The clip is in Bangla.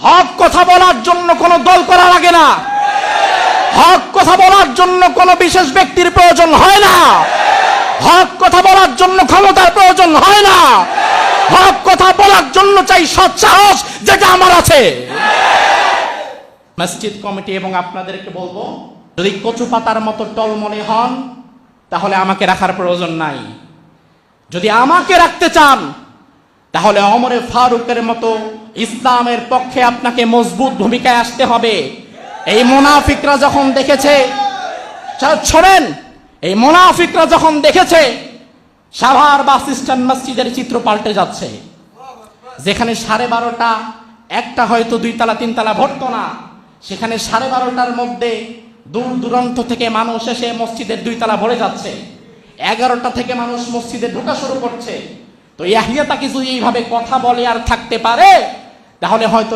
হক কথা বলার জন্য কোনো দল করা লাগে না, হক কথা বলার জন্য কোনো বিশেষ ব্যক্তির প্রয়োজন হয় না, হক কথা বলার জন্য ক্ষমতার প্রয়োজন হয় না, হক কথা বলার জন্য চাই সৎ সাহস, যেটা আমার আছে। মসজিদ কমিটি এবং আপনাদেরকে বলবো, যদি কচু পাতার মতো টলমলে হন তাহলে আমাকে রাখার প্রয়োজন নাই। যদি আমাকে রাখতে চান তাহলে ওমর ফারুকের মতো ইসলামের পক্ষে আপনাকে মজবুত ভূমিকায় আসতে হবে। এই মুনাফিকরা যখন দেখেছে, শোনেন, এই মুনাফিকরা যখন দেখেছে সাভার বাস স্ট্যান্ড মসজিদের চিত্র পাল্টে যাচ্ছে, যেখানে 12:30 একটা হয়তো 2 তলা 3 তলা ভরতো না, সেখানে 12:30টার মধ্যে দূর দূরান্ত থেকে মানুষ এসে মসজিদের 2 তলা ভরে যাচ্ছে, 11টা থেকে মানুষ মসজিদে ঢোকা শুরু করছে। তো ইয়াহিয়া তাকি যদি এইভাবে কথা বলে আর থাকতে পারে তাহলে হয়তো